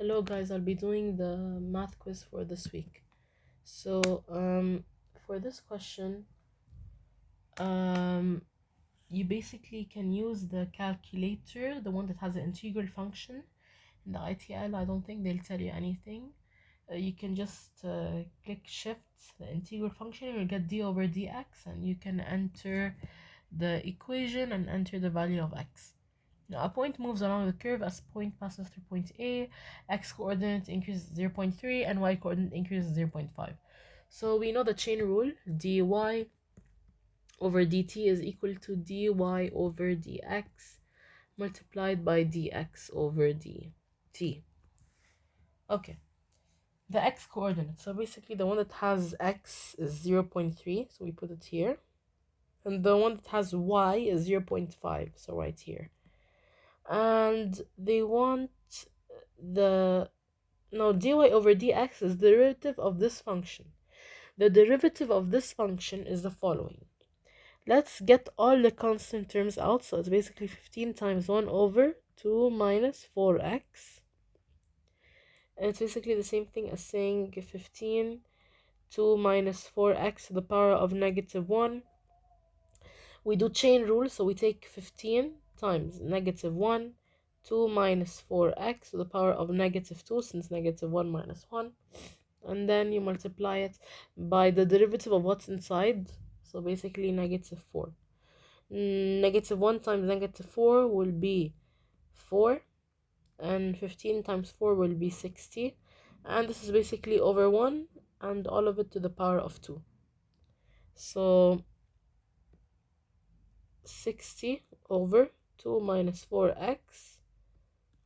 Hello guys, I'll be doing the math quiz for this week. So, for this question, um, you basically can use the calculator, the one that has an integral function. In the ITL, I don't think they'll tell you anything. You can just click shift the integral function and you'll get d over dx, and you can enter the equation and enter the value of x. Now, a point moves along the curve as point passes through point A, x coordinate increases 0.3 and y coordinate increases 0.5. So we know the chain rule, dy over dt is equal to dy over dx multiplied by dx over dt. Okay, the x coordinate. So basically the one that has x is 0.3, so we put it here. And the one that has y is 0.5, so right here. And they want the now dy over dx is the derivative of this function. The derivative of this function is the following. Let's get all the constant terms out. So it's basically 15 times 1 over 2 minus 4x. And it's basically the same thing as saying 15 2 minus 4x to the power of negative 1. We do chain rule, so we take 15 times negative 1, 2 minus 4x to the power of negative 2, since negative 1 minus 1. And then you multiply it by the derivative of what's inside, so basically negative 4. Negative 1 times negative 4 will be 4, and 15 times 4 will be 60, and this is basically over 1, and all of it to the power of 2. So 60 over 2 minus 4x,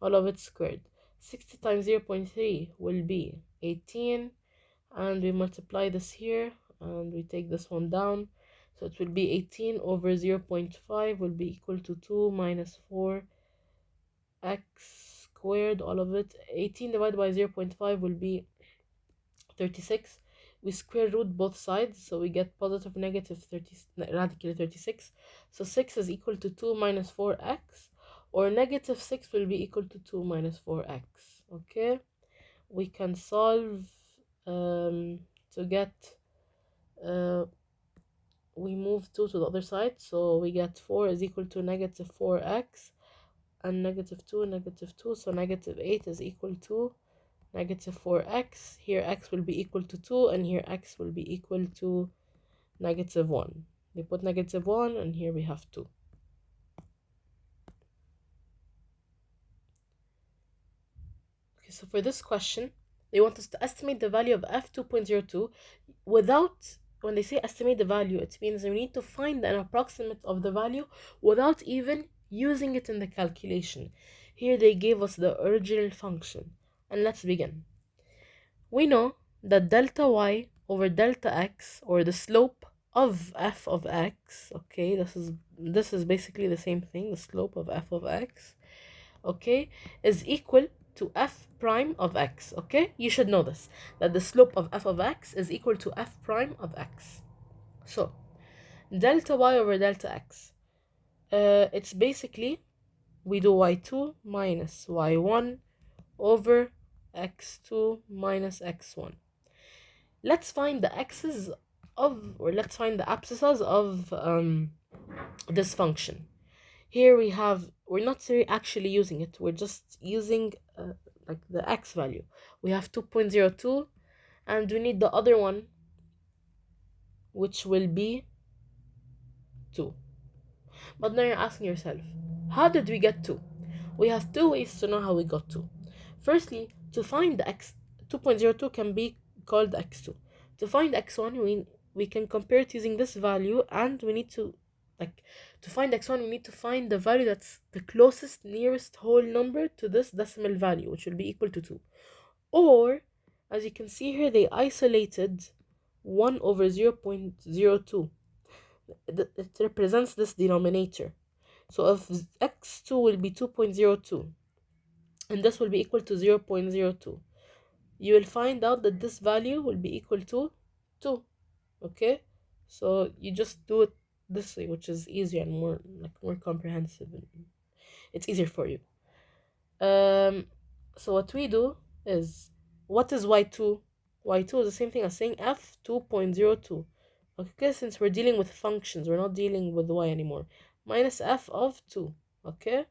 all of it squared. 60 times 0.3 will be 18, and we multiply this here, and we take this one down, so it will be 18 over 0.5 will be equal to 2 minus 4x squared, all of it. 18 divided by 0.5 will be 36. We square root both sides, so we get positive negative 30, radically 36. So 6 is equal to 2 minus 4x, or negative 6 will be equal to 2 minus 4x. Okay, we can solve to get, we move 2 to the other side, so we get 4 is equal to negative 4x, and negative 2, negative 2, so negative 8 is equal to negative 4x. Here x will be equal to 2, and here x will be equal to negative 1. They put negative 1, and here we have 2. Okay, so for this question, they want us to estimate the value of f2.02 without, when they say estimate the value, it means we need to find an approximate of the value without even using it in the calculation. Here they gave us the original function, and let's begin. We know that delta y over delta x, or the slope of f of x, okay, this is basically the same thing, the slope of f of x, okay, is equal to f prime of x. Okay, you should know this, that the slope of f of x is equal to f prime of x. So delta y over delta x, it's basically, we do y2 minus y1 over x2 minus x1. Let's find the x's of, or let's find the abscissas of this function. Here we have, we're not actually using it, we're just using like the x value. We have 2.02, and we need the other one, which will be 2. But now you're asking yourself, how did we get 2? We have two ways to know how we got 2. Firstly, to find the x, 2.02 can be called x2. To find x1, we can compare it using this value, and we need to, like, to find x1, we need to find the value that's the closest nearest whole number to this decimal value, which will be equal to 2. Or, as you can see here, they isolated 1 over 0.02. It represents this denominator. So if x2 will be 2.02, and this will be equal to 0.02, you will find out that this value will be equal to 2. Okay, so you just do it this way, which is easier and more comprehensive, and it's easier for you. So what we do, is, what is y2? Y2 is the same thing as saying f2.02. Okay, since we're dealing with functions, we're not dealing with y anymore. Minus f of 2. Okay,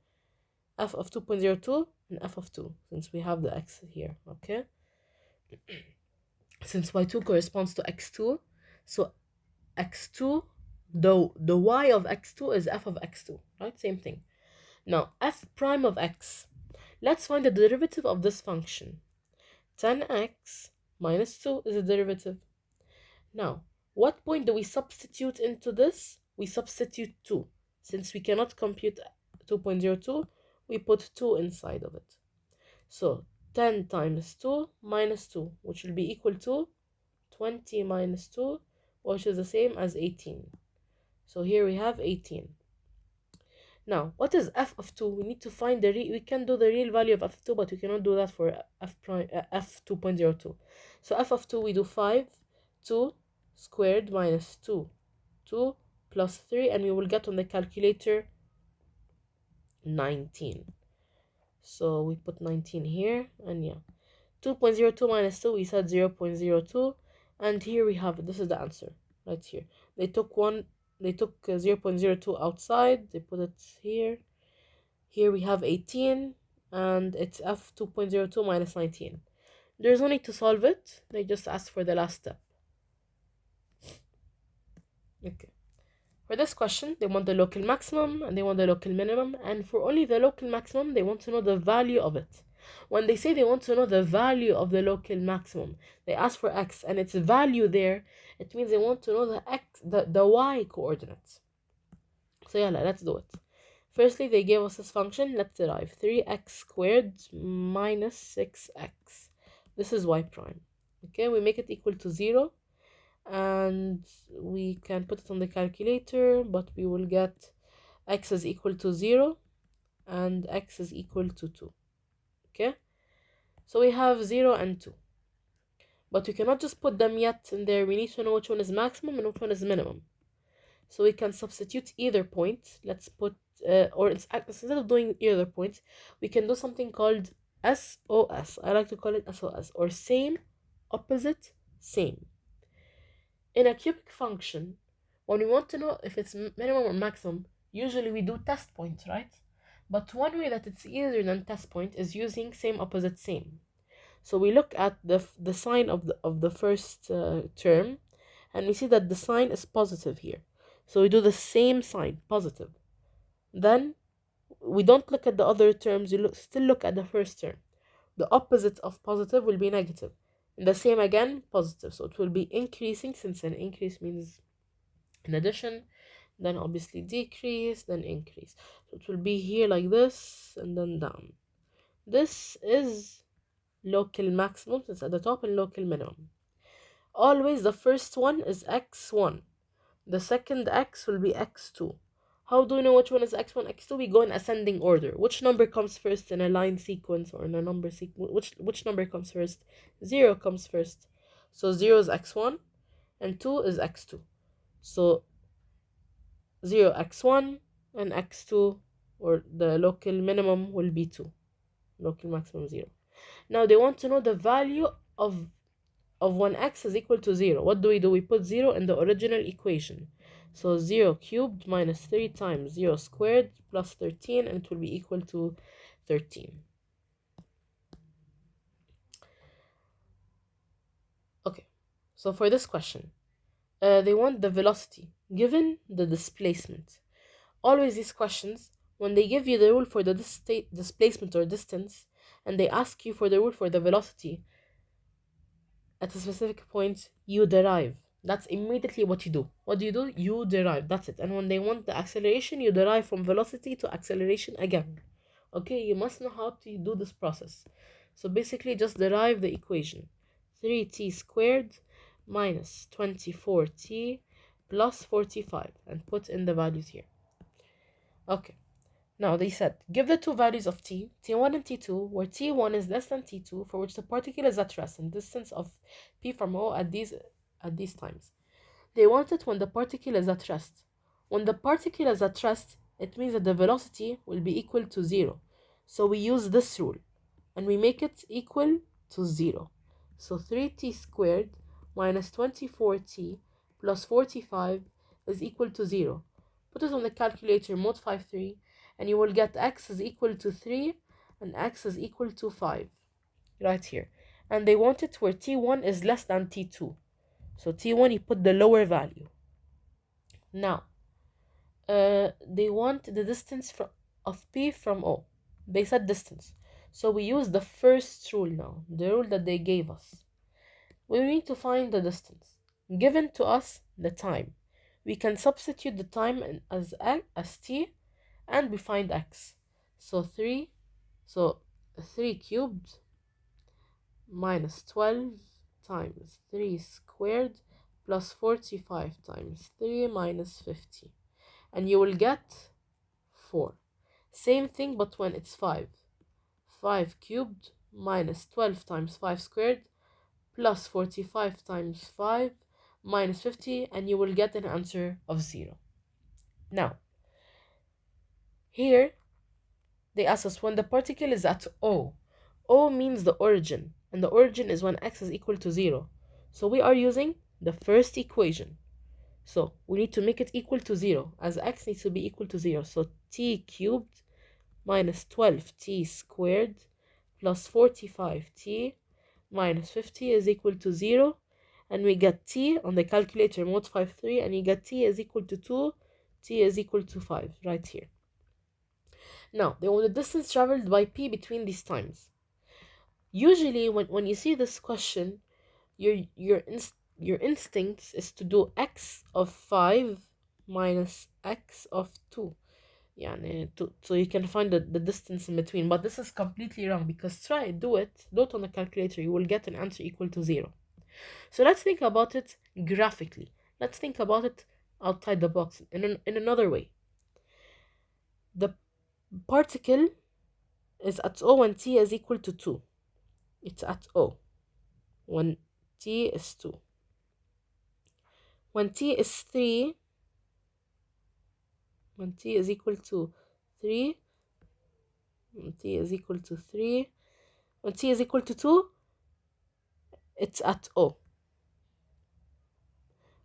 f of 2.02 and f of 2, since we have the x here. Okay, since y2 corresponds to x2, so x2, the y of x2 is f of x2, right? Same thing. Now f prime of x, let's find the derivative of this function. 10x minus 2 is a derivative. Now, what point do we substitute into this? We substitute 2. Since we cannot compute 2.02, we put 2 inside of it. So 10 times 2 minus 2, which will be equal to 20 minus 2, which is the same as 18. So here we have 18. Now, what is f of 2? We need to find we can do the real value of f of 2, but we cannot do that for f prime f 2.02. So f of 2, we do 5, 2 squared minus 2, 2 plus 3, and we will get on the calculator 19. So we put 19 here, and yeah, 2.02 minus 2, we said 0.02, and here we have it. This is the answer right here. They took 0.02 outside, they put it here. Here we have 18, and it's f 2.02 minus 19. There's no need to solve it, they just ask for the last step. Okay. For this question, they want the local maximum and they want the local minimum, and for only the local maximum, they want to know the value of it. When they say they want to know the value of the local maximum, they ask for x and its value there, it means they want to know the y coordinates. So yeah, let's do it. Firstly, they gave us this function. Let's derive 3x squared minus 6x. This is y prime. Okay, we make it equal to 0, and we can put it on the calculator, but we will get x is equal to 0 and x is equal to 2. Okay, so we have 0 and 2, but we cannot just put them yet in there. We need to know which one is maximum and which one is minimum. So we can substitute either point. Let's put instead of doing either point, we can do something called SOS. I like to call it SOS, or same, opposite, same. In a cubic function, when we want to know if it's minimum or maximum, usually we do test point, right? But one way that it's easier than test point is using same, opposite, same. So we look at the sign of the first term, and we see that the sign is positive here. So we do the same sign, positive. Then we don't look at the other terms, you still look at the first term. The opposite of positive will be negative. And the same again, positive. So it will be increasing, since an increase means an addition. Then obviously decrease, then increase. So it will be here like this, and then down. This is local maximum, since at the top, and local minimum. Always the first one is x1. The second x will be x2. How do we know which one is x1, x2? We go in ascending order. Which number comes first in a line sequence or in a number sequence? Which number comes first? 0 comes first. So 0 is x1 and 2 is x2. So 0 x1 and x2, or the local minimum, will be 2. Local maximum 0. Now they want to know the value of when x is equal to 0. What do? We put 0 in the original equation. So 0 cubed minus 3 times 0 squared plus 13, and it will be equal to 13. Okay, so for this question, they want the velocity given the displacement. Always these questions, when they give you the rule for the displacement or distance, and they ask you for the rule for the velocity at a specific point, you derive. That's immediately what you do. What do? You derive. That's it. And when they want the acceleration, you derive from velocity to acceleration again. Okay, you must know how to do this process. So basically, just derive the equation. 3t squared minus 24t plus 45, and put in the values here. Okay. Now they said, give the two values of t, t1 and t2, where t1 is less than t2, for which the particle is at rest in distance of p from O at these times. They want it when the particle is at rest. When the particle is at rest, it means that the velocity will be equal to 0. So we use this rule, and we make it equal to 0. So 3t squared minus 24t plus 45 is equal to 0. Put it on the calculator, multiply 3, and you will get x is equal to 3 and x is equal to 5 right here. And they want it where t1 is less than t2. So t1, you put the lower value. Now, they want the distance of P from O. They said distance. So we use the first rule now, the rule that they gave us. We need to find the distance. Given to us the time. We can substitute the time as T and we find X. So 3 cubed minus 12 times 3 squared plus 45 times 3 minus 50. And you will get 4. Same thing, but when it's 5. 5 cubed minus 12 times 5 squared plus 45 times 5 minus 50, and you will get an answer of 0. Now, here, they ask us when the particle is at O. O means the origin, and the origin is when x is equal to 0. So we are using the first equation. So we need to make it equal to 0, as x needs to be equal to 0. So t cubed minus 12t squared plus 45t minus 50 is equal to 0. And we get t on the calculator, multiply 3, and you get t is equal to 2, t is equal to 5, right here. Now, they want the distance traveled by p between these times. Usually, when you see this question, your instinct is to do x of 5 minus x of 2. Yeah, so you can find the distance in between. But this is completely wrong, because do it on the calculator. You will get an answer equal to 0. So let's think about it graphically. Let's think about it outside the box in another way. The particle is at O when t is equal to 2. It's at O when t is 2. When t is 3, when t is equal to 3, when t is equal to 3, when t is equal to 2, it's at O.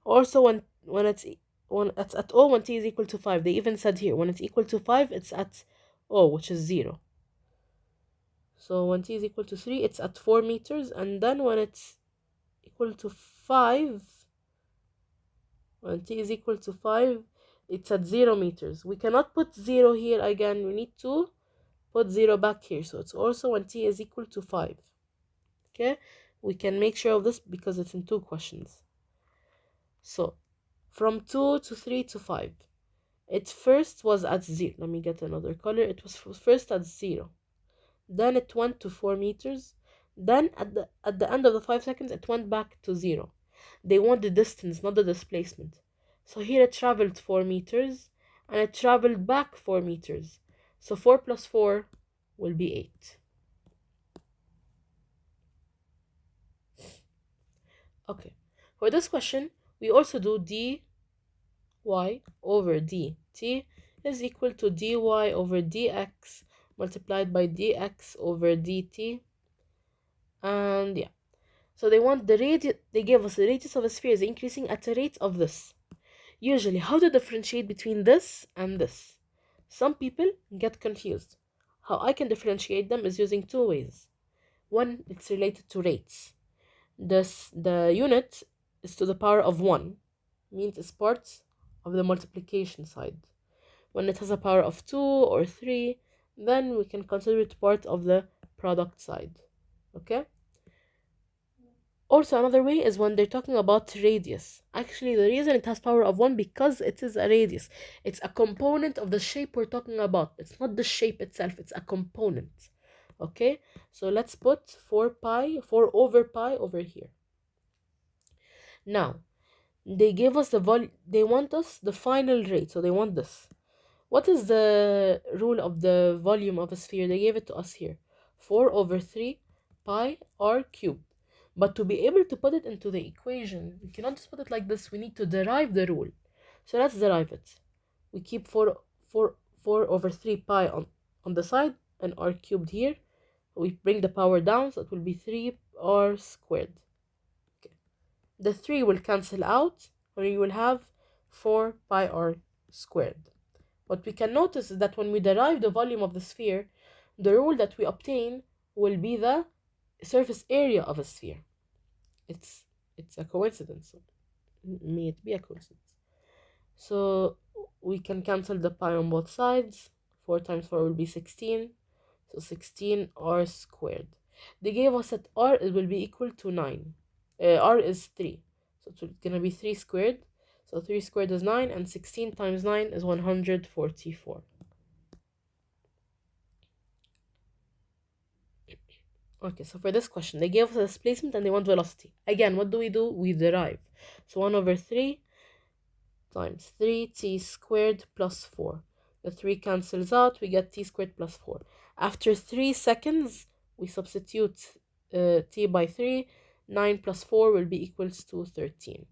Also, when it's at O when t is equal to 5. They even said here, when it's equal to 5, it's at O, which is 0. So when t is equal to 3, it's at 4 meters. And then when it's equal to 5, when t is equal to 5, it's at 0 meters. We cannot put 0 here again. We need to put 0 back here. So it's also when t is equal to 5. Okay? We can make sure of this because it's in 2 questions. So, from 2 to 3 to 5. It first was at 0. Let me get another color. It was first at 0. Then it went to 4 meters. Then at the end of the 5 seconds, it went back to 0. They want the distance, not the displacement. So here it traveled 4 meters, and it traveled back 4 meters. So 4 plus 4 will be 8. Okay. For this question, we also do dy over dt is equal to dy over dx multiplied by dx over dt. And yeah, so they want the radius. They gave us the radius of a sphere is increasing at a rate of this. Usually, how to differentiate between this and this? Some people get confused. How I can differentiate them is using 2 ways. One, it's related to rates. The unit is to the power of 1, means it's part of the multiplication side. When it has a power of 2 or 3, then we can consider it part of the product side. Okay? Also, another way is when they're talking about radius. Actually, the reason it has power of 1 because it is a radius. It's a component of the shape we're talking about. It's not the shape itself, it's a component. Okay? So let's put 4 over pi over here. Now, they gave us they want us the final rate, so they want this. What is the rule of the volume of a sphere? They gave it to us here. 4 over 3 pi r cubed. But to be able to put it into the equation, we cannot just put it like this. We need to derive the rule. So let's derive it. We keep 4 over 3 pi on the side and r cubed here. we bring the power down, so it will be 3r squared. Okay. The 3 will cancel out, and we will have 4 pi r squared. What we can notice is that when we derive the volume of the sphere, the rule that we obtain will be the surface area of a sphere. It's a coincidence. May it be a coincidence. So we can cancel the pi on both sides. 4 times 4 will be 16. So 16 r squared. They gave us that r will be equal to 9. R is 3. So it's going to be 3 squared. So 3 squared is 9, and 16 times 9 is 144. Okay, so for this question, they gave us a displacement and they want velocity. Again, what do? We derive. So 1 over 3 times 3t squared plus 4. The 3 cancels out, we get t squared plus 4. After 3 seconds, we substitute t by 3. 9 plus 4 will be equals to 13.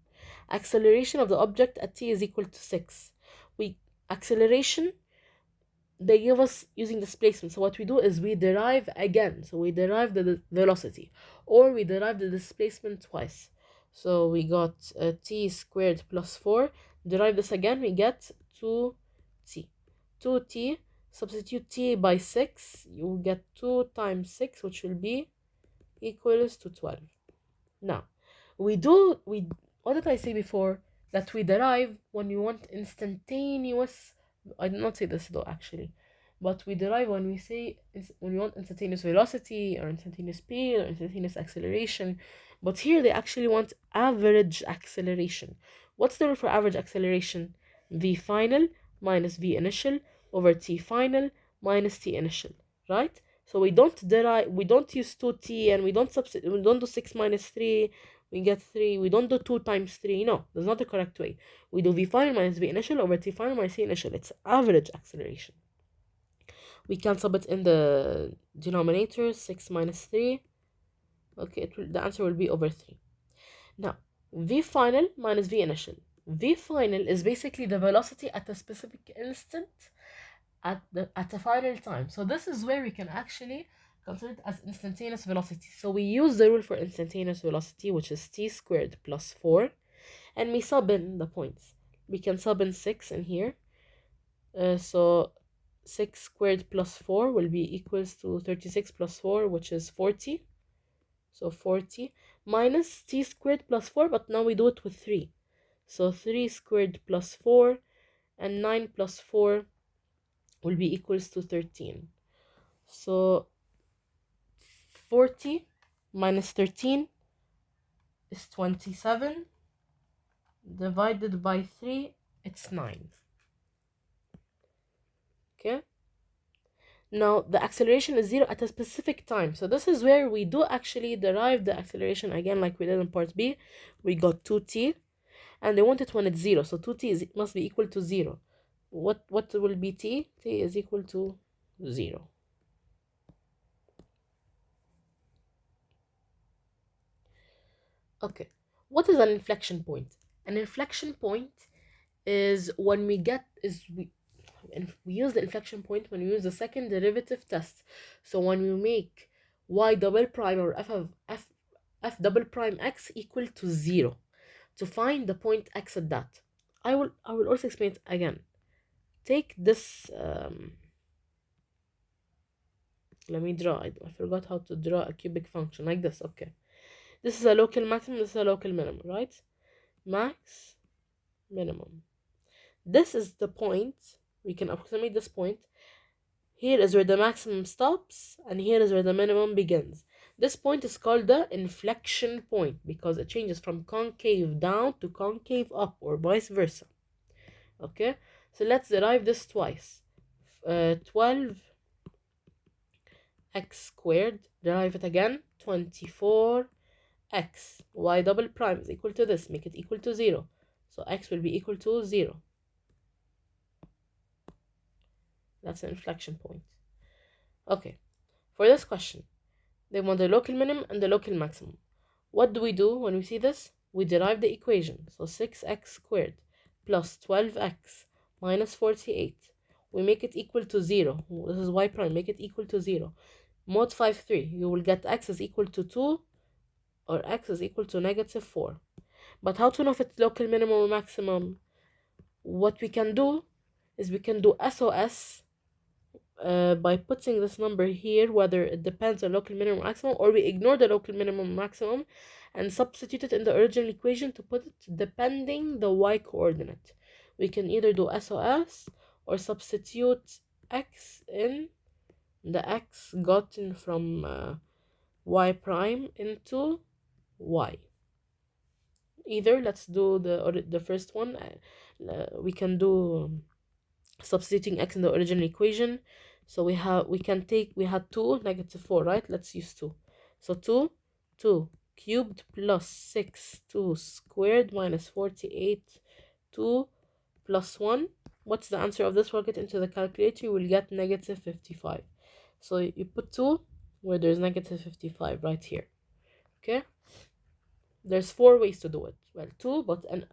Acceleration of the object at t is equal to 6. Acceleration, they give us using displacement. So what we do is we derive again. So we derive the velocity, or we derive the displacement twice. So we got t squared plus 4. Derive this again, we get 2t. 2t, substitute t by 6. You will get 2 times 6, which will be equals to 12. Now, what did I say before? That we derive when we want instantaneous. I did not say this though, actually. But we derive when we want instantaneous velocity, or instantaneous speed, or instantaneous acceleration. But here they actually want average acceleration. What's the rule for average acceleration? V final minus V initial over T final minus T initial, right? So we don't use 2t, and we don't do 6 minus 3, we get 3. We don't do 2 times 3. No, that's not the correct way. We do v final minus v initial over t final minus t initial. It's average acceleration. We cancel it in the denominator. 6 minus 3. Okay, the answer will be over 3. Now, v final minus v initial. V final is basically the velocity at a specific instant at a final time. So this is where we can actually consider it as instantaneous velocity. So we use the rule for instantaneous velocity, which is t squared plus 4, and we sub in the points. We can sub in 6 in here. So 6 squared plus 4 will be equals to 36 plus 4, which is 40. So 40 minus t squared plus 4, but now we do it with 3. So 3 squared plus 4, and 9 plus 4 will be equals to 13. So 40 minus 13 is 27. Divided by 3, it's 9. Okay? Now, the acceleration is 0 at a specific time. So this is where we do actually derive the acceleration again, like we did in part B. We got 2t, and they want it when it's 0. So 2t must be equal to 0. What will be t? T is equal to 0. Okay, what is an inflection point? An inflection point is when we use the inflection point when we use the second derivative test. So when we make y double prime or f double prime x equal to 0 to find the point x at that. I will also explain it again. Take this. Let me draw. I forgot how to draw a cubic function like this. Okay. This is a local maximum, this is a local minimum, right? Max, minimum. This is the point. We can approximate this point. Here is where the maximum stops, and here is where the minimum begins. This point is called the inflection point because it changes from concave down to concave up, or vice versa. Okay, so let's derive this twice. 12x squared, derive it again, 24 x y double prime is equal to this, make it equal to 0, so x will be equal to 0. That's an inflection point. Okay, for this question they want the local minimum and the local maximum. What do we do when we see this? We derive the equation. So 6x squared plus 12x minus 48, we make it equal to 0. This is y prime, make it equal to 0. Mod 5, 3. You will get x is equal to 2 or x is equal to negative 4. But how to know if it's local minimum or maximum? What we can do is we can do SOS by putting this number here, whether it depends on local minimum or maximum, or we ignore the local minimum maximum and substitute it in the original equation to put it depending the y coordinate. We can either do SOS or substitute x in the x gotten from y prime into y. Either let's do the first one. We can do substituting x in the original equation. So we had 2 negative 4, right? Let's use 2. So 2 cubed plus 6 2 squared minus 48 2 plus 1. What's the answer of this? We'll get into the calculator. You will get negative 55. So you put 2 where there's negative 55 right here. Okay, there's 4 ways to do it. Well, 2, but and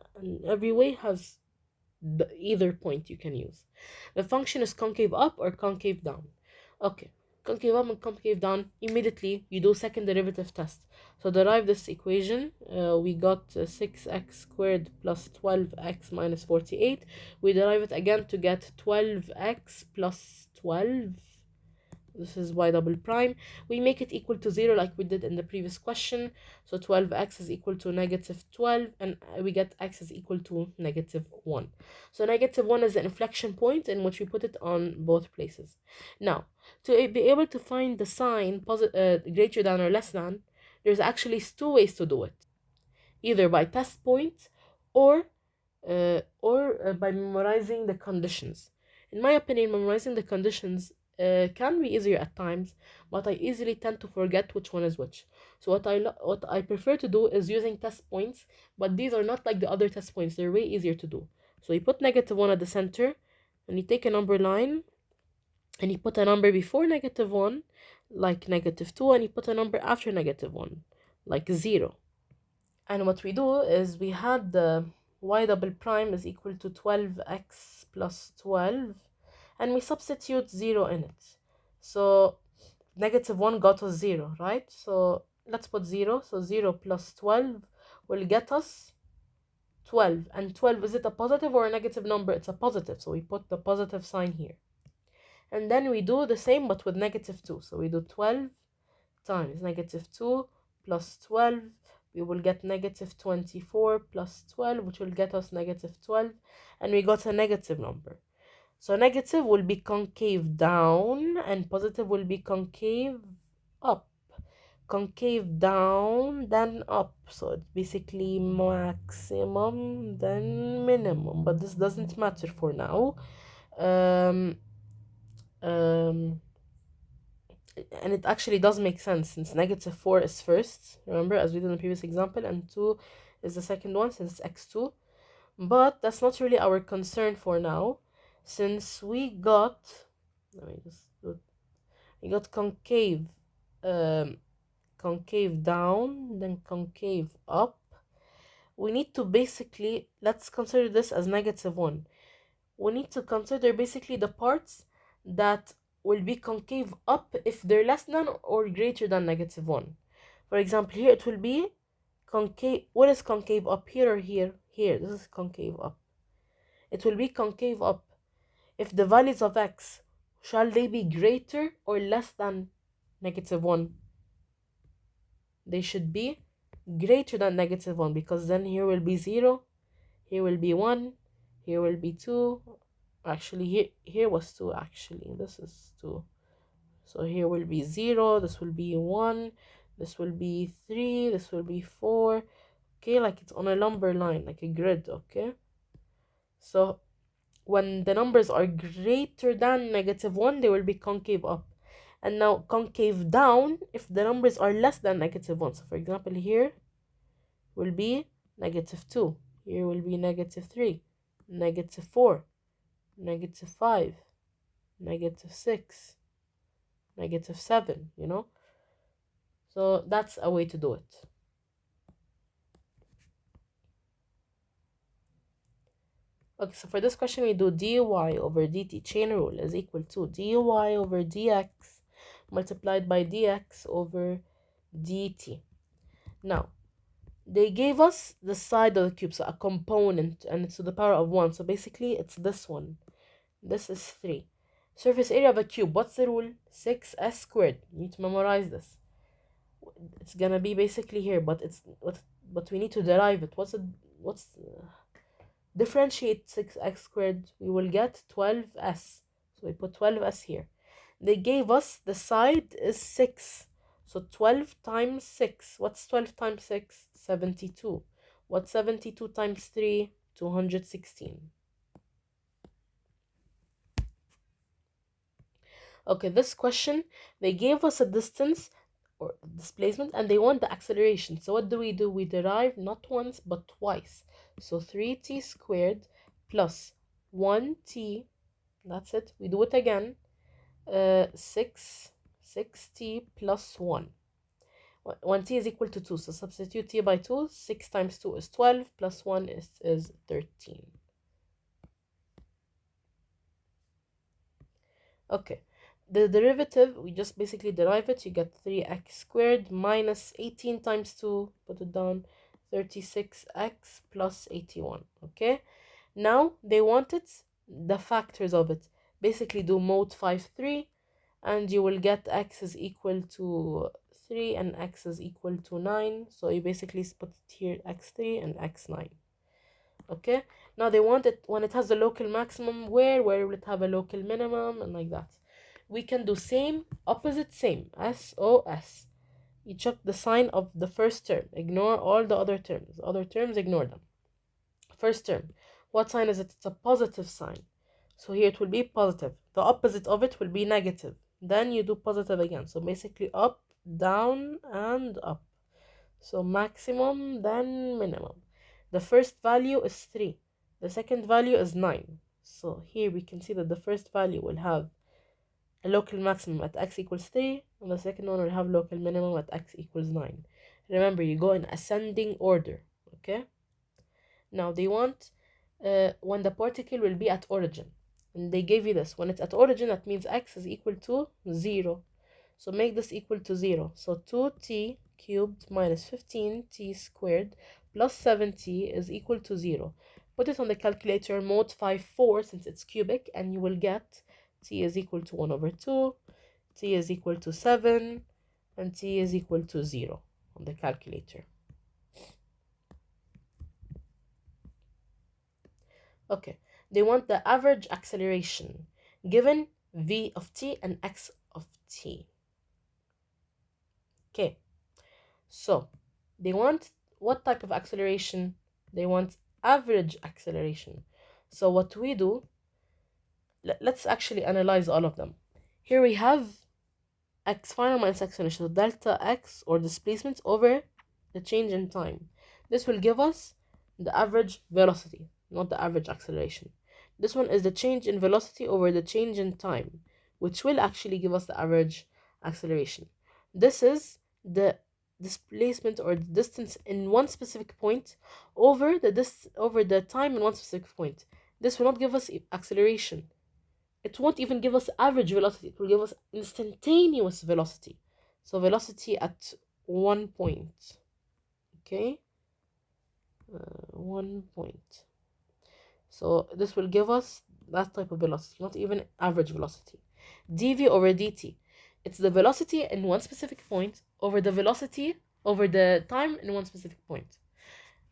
every way has either point you can use. The function is concave up or concave down. Okay, concave up and concave down. Immediately you do second derivative test. So derive this equation. We got 6x squared plus 12x minus 48. We derive it again to get 12x plus 12. This is y double prime. We make it equal to 0 like we did in the previous question. So 12x is equal to negative 12, and we get x is equal to negative 1. So negative 1 is the inflection point in which we put it on both places. Now, to be able to find the sign greater than or less than, there's actually 2 ways to do it. Either by test point or by memorizing the conditions. In my opinion, memorizing the conditions can be easier at times, but I easily tend to forget which one is which. So what I prefer to do is using test points, but these are not like the other test points. They're way easier to do. So you put negative 1 at the center, and you take a number line, and you put a number before negative 1, like negative 2, and you put a number after negative 1, like 0. And what we do is we had the y double prime is equal to 12x plus 12, and we substitute 0 in it. So negative 1 got us 0, right? So let's put 0. So 0 plus 12 will get us 12. And 12, is it a positive or a negative number? It's a positive, so we put the positive sign here. And then we do the same but with negative 2. So we do 12 times negative 2 plus 12. We will get negative 24 plus 12, which will get us negative 12. And we got a negative number. So negative will be concave down and positive will be concave up. Concave down, then up. So it's basically maximum, then minimum. But this doesn't matter for now. And it actually does make sense since negative 4 is first, remember, as we did in the previous example, and 2 is the second one since it's x2. But that's not really our concern for now, since we got, let me just do it. We got concave down, then concave up. We need to basically, let's consider this as negative 1. We need to consider basically the parts that will be concave up if they're less than or greater than negative 1. For example, here it will be concave. What is concave up, here or here? Here, this is concave up. It will be concave up if the values of x, shall they be greater or less than negative 1? They should be greater than negative 1, because then here will be 0, here will be 1, here will be 2. Actually, here was 2, actually. This is 2. So here will be 0, this will be 1, this will be 3, this will be 4. Okay, like it's on a number line, like a grid, okay? So when the numbers are greater than negative 1, they will be concave up. And now concave down if the numbers are less than negative 1. So for example, here will be negative 2. Here will be negative 3, negative 4, negative 5, negative 6, negative 7, you know? So that's a way to do it. Okay, so for this question, we do dy over dt chain rule is equal to dy over dx multiplied by dx over dt. Now, they gave us the side of the cube, so a component, and it's to the power of 1. So basically, it's this one. This is 3. Surface area of a cube. What's the rule? 6s squared. You need to memorize this. It's gonna be basically here, but but we need to derive it. What's differentiate 6x squared? We will get 12s. So we put 12s here. They gave us the side is 6. So 12 times 6. What's 12 times 6? 72. What's 72 times 3? 216. Okay, this question, they gave us a distance or displacement and they want the acceleration. So what do? We derive not once but twice. So 3t squared plus 1t, that's it. We do it again. 6t plus 1. 1t is equal to 2, so substitute t by 2. 6 times 2 is 12, plus 1 is 13. Okay, the derivative, we just basically derive it. You get 3x squared minus 18 times 2, put it down, 36x plus 81. Okay, now they wanted the factors of it. Basically do mod 5 3, and you will get x is equal to 3 and x is equal to 9. So you basically put here x3 and x9. Okay, now they want it when it has a local maximum, where will it have a local minimum, and like that. We can do same, opposite, same, SOS. You check the sign of the first term, ignore all the other terms. Other terms, ignore them. First term, what sign is it? It's a positive sign. So here it will be positive. The opposite of it will be negative. Then you do positive again. So basically up, down, and up. So maximum, then minimum. The first value is 3. The second value is 9. So here we can see that the first value will have a local maximum at x equals 3, and the second one will have local minimum at x equals 9. Remember, you go in ascending order, okay? Now they want when the particle will be at origin. And they gave you this. When it's at origin, that means x is equal to 0. So make this equal to 0. So 2t cubed minus 15t squared plus 7t is equal to 0. Put it on the calculator, mod 4 since it's cubic, and you will get t is equal to 1 over 2, t is equal to 7, and t is equal to 0 on the calculator. Okay, they want the average acceleration given v of t and x of t. Okay, so they want what type of acceleration? They want average acceleration. So what we do, let's actually analyze all of them. Here we have x final minus x initial, delta x or displacement over the change in time. This will give us the average velocity, not the average acceleration. This one is the change in velocity over the change in time, which will actually give us the average acceleration. This is the displacement or the distance in one specific point over the time in one specific point. This will not give us acceleration. It won't even give us average velocity. It will give us instantaneous velocity. So velocity at 1 point. Okay, 1 point. So this will give us that type of velocity, not even average velocity. dv over dt. It's the velocity in one specific point over the velocity over the time in one specific point.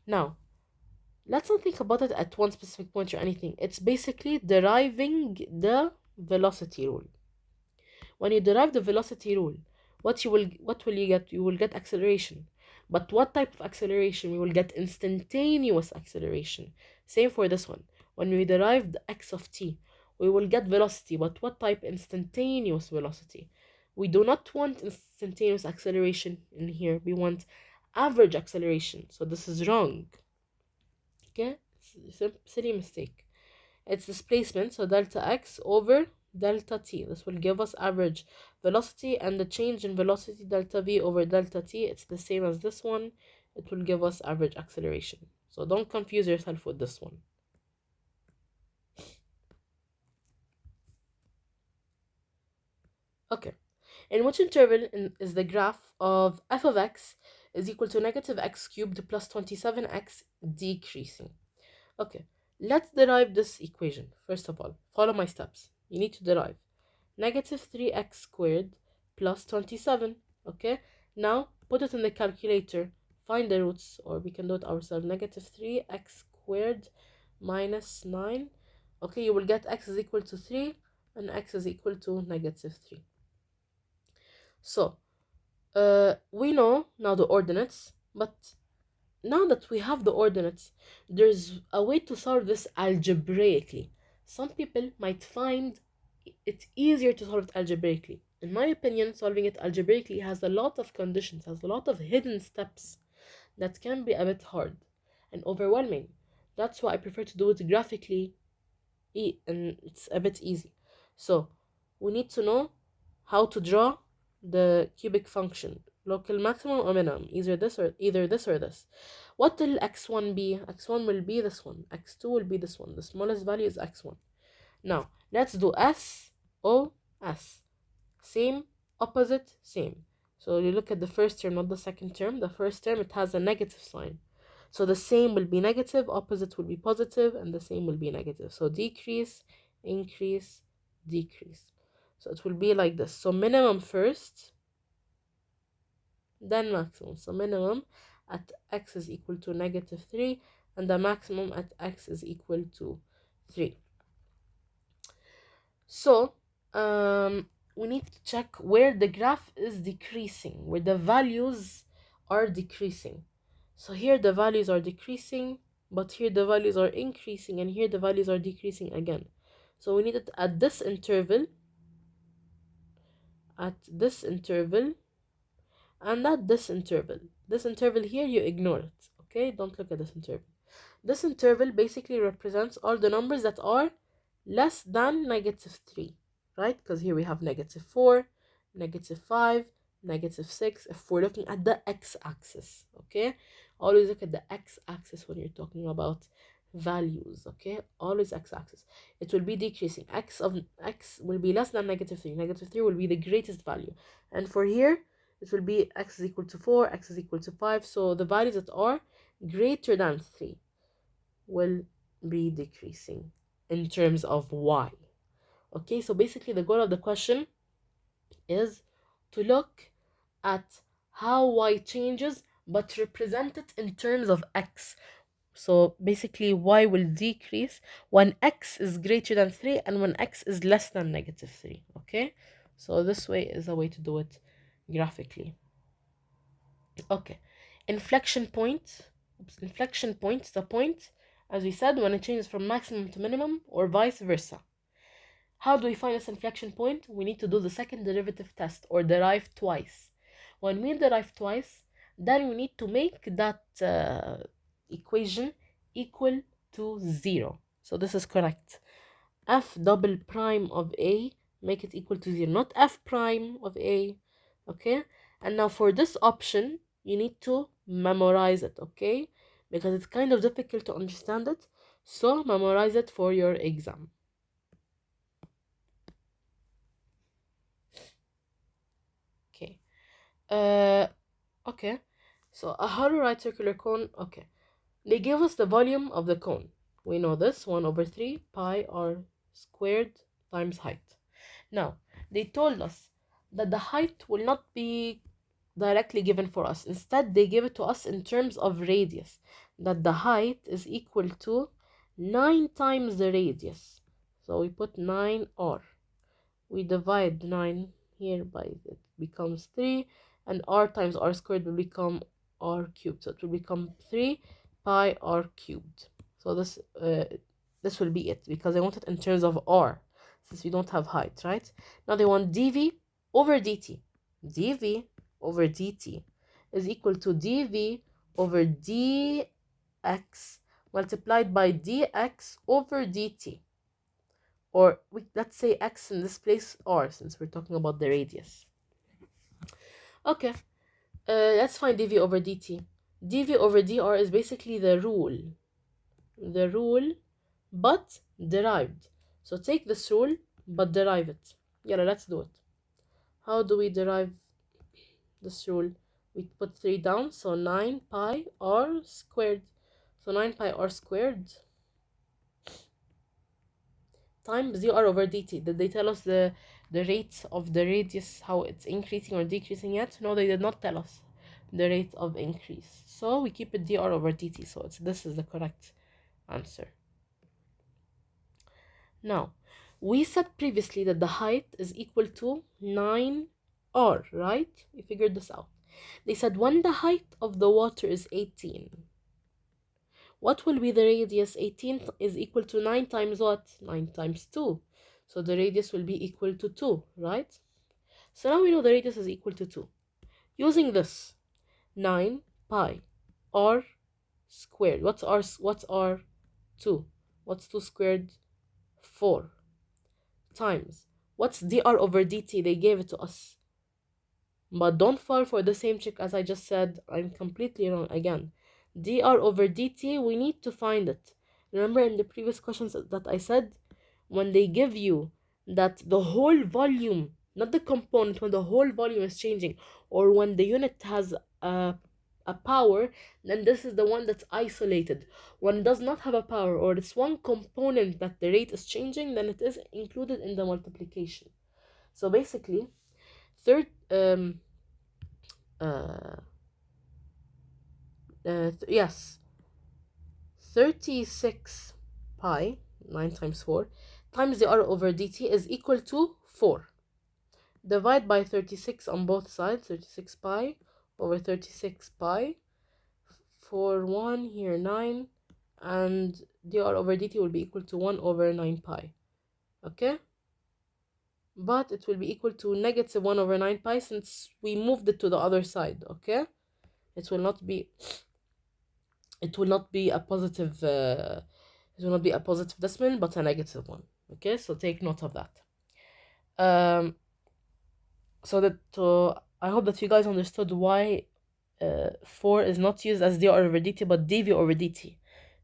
Now, let's not think about it at one specific point or anything. It's basically deriving the velocity rule. When you derive the velocity rule, what will you get? You will get acceleration. But what type of acceleration? We will get instantaneous acceleration. Same for this one. When we derive the x of t, we will get velocity, but what type? Instantaneous velocity. We do not want instantaneous acceleration in here. We want average acceleration. So this is wrong. Okay, it's a silly mistake. It's displacement, so delta x over delta t. This will give us average velocity, and the change in velocity delta v over delta t, it's the same as this one. It will give us average acceleration. So don't confuse yourself with this one. Okay, In which interval is the graph of f of x is equal to negative x cubed plus 27x decreasing? Okay, let's derive this equation. First of all, follow my steps. You need to derive negative 3x squared plus 27. Okay, now put it in the calculator. Find the roots, or we can do it ourselves. Negative 3x squared minus 9. Okay, you will get x is equal to 3 and x is equal to negative 3. So, we know now the ordinates, but now that we have the ordinates, there's a way to solve this algebraically. Some people might find it easier to solve it algebraically. In my opinion, solving it algebraically has a lot of conditions, has a lot of hidden steps that can be a bit hard and overwhelming. That's why I prefer to do it graphically, and it's a bit easy. So we need to know how to draw the cubic function, local maximum or minimum, either this or this. What will x1 be? X1 will be this one, x2 will be this one. The smallest value is x1. Now let's do s o s, same, opposite, same. So you look at the first term, not the second term. The first term, it has a negative sign, so the same will be negative, opposite will be positive, and the same will be negative. So decrease, increase, decrease. So it will be like this. So minimum first, then maximum. So minimum at x is equal to negative 3, and the maximum at x is equal to 3. So we need to check where the graph is decreasing, where the values are decreasing. So here the values are decreasing, but here the values are increasing, and here the values are decreasing again. So we need it at this interval, and at this interval. This interval here, you ignore it, okay? Don't look at this interval. This interval basically represents all the numbers that are less than negative 3, right? Because here we have negative 4, negative 5, negative 6, if we're looking at the x-axis, okay? Always look at the x-axis when you're talking about values, okay? Always x-axis. It will be decreasing. X will be less than negative 3. Negative 3 will be the greatest value. And for here, it will be x is equal to 4, x is equal to 5. So the values that are greater than 3 will be decreasing in terms of y. Okay, so basically the goal of the question is to look at how y changes but represent it in terms of x. So basically y will decrease when x is greater than 3 and when x is less than negative 3. Okay, so this way is a way to do it graphically. Okay, inflection point. Inflection point is the point, as we said, when it changes from maximum to minimum or vice versa. How do we find this inflection point? We need to do the second derivative test, or derive twice. When we derive twice, then we need to make that equation equal to 0. So this is correct. F double prime of A, make it equal to 0, not F prime of A. Okay, and now for this option, you need to memorize it, okay? Because it's kind of difficult to understand it, so memorize it for your exam. Okay. Okay. So a hollow right circular cone, okay. They give us the volume of the cone. We know this, 1 over 3 pi r squared times height. Now, they told us that the height will not be directly given for us. Instead, they give it to us in terms of radius, that the height is equal to 9 times the radius. So we put 9r. We divide 9 here by it becomes 3, and r times r squared will become r cubed. So it will become 3 pi r cubed. So this will be it, because I want it in terms of r, since we don't have height, right? Now they want dv over dt. dv over dt is equal to dv over dx multiplied by dx over dt. Or let's say x in this place r, since we're talking about the radius. Okay, let's find dv over dt. dv over dr is basically the rule, but derived. So take this rule but derive it. Yeah, let's do it. How do we derive this rule? We put 3 down, so 9 pi r squared. So 9 pi r squared times dr over dt. Did they tell us the rate of the radius, how it's increasing or decreasing yet? No, they did not tell us the rate of increase. So we keep it dr over dt. So this is the correct answer. Now, we said previously that the height is equal to 9r, right? We figured this out. They said when the height of the water is 18, what will be the radius? 18 is equal to 9 times what? 9 times 2. So the radius will be equal to 2, right? So now we know the radius is equal to 2. Using this, 9 pi r squared. What's r 2? What's 2 squared? 4. Times. What's dr over dt? They gave it to us. But don't fall for the same trick as I just said. I'm completely wrong again. Dr over dt, we need to find it. Remember in the previous questions that I said, when they give you that the whole volume, not the component, when the whole volume is changing, or when the unit has a power, then this is the one that's isolated. When it does not have a power, or it's one component that the rate is changing, then it is included in the multiplication. So basically, yes, 36 pi, 9 times 4, times the r over dt is equal to 4. Divide by 36 on both sides, 36 pi over 36 pi, 4, 1, here 9, and dr over dt will be equal to 1 over 9 pi, okay? But it will be equal to negative 1 over 9 pi since we moved it to the other side, okay? It will not be a positive decimal, but a negative one, okay? So take note of that. I hope that you guys understood why 4 is not used as dr over dt but dv over dt.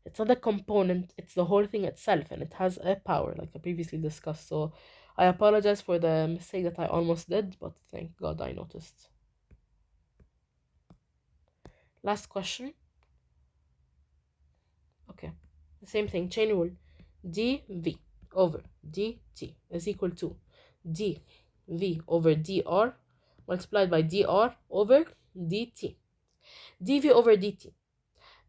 It's not a component, it's the whole thing itself, and it has a power like I previously discussed. So I apologize for the mistake that I almost did, but thank God I noticed. Last question. Okay, the same thing, chain rule. dv over dt is equal to dv over dr multiplied by dr over dt. dv over dt,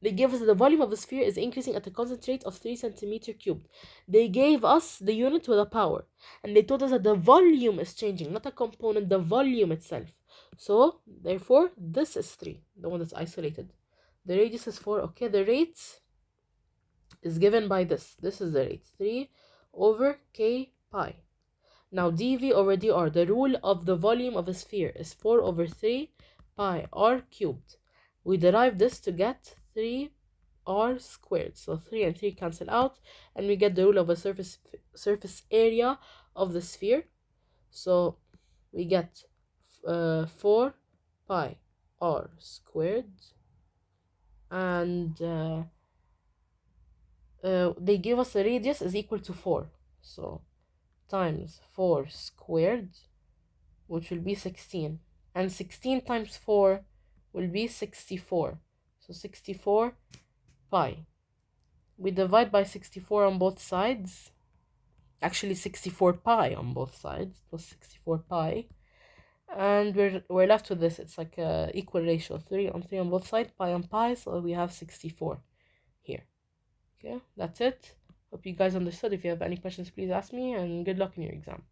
they gave us that the volume of the sphere is increasing at a constant rate of 3 centimeter cubed. They gave us the unit with a power, and they told us that the volume is changing, not a component, the volume itself. So therefore this is 3, the one that's isolated. The radius is 4. Okay, the rate is given by this is the rate, 3 over k pi. Now dv over dr, the rule of the volume of a sphere is 4 over 3 pi r cubed. We derive this to get 3r squared. So 3 and 3 cancel out, and we get the rule of a surface area of the sphere. So we get 4 pi r squared, and they give us a radius is equal to 4. So times 4 squared, which will be 16, and 16 times 4 will be 64. So 64 pi. We divide by 64 on both sides. Actually 64 pi on both sides. It was 64 pi. And we're left with this. It's like a equal ratio. 3 on 3 on both sides, pi on pi. So we have 64 here. Okay, that's it. Hope you guys understood. If you have any questions, please ask me, and good luck in your exam.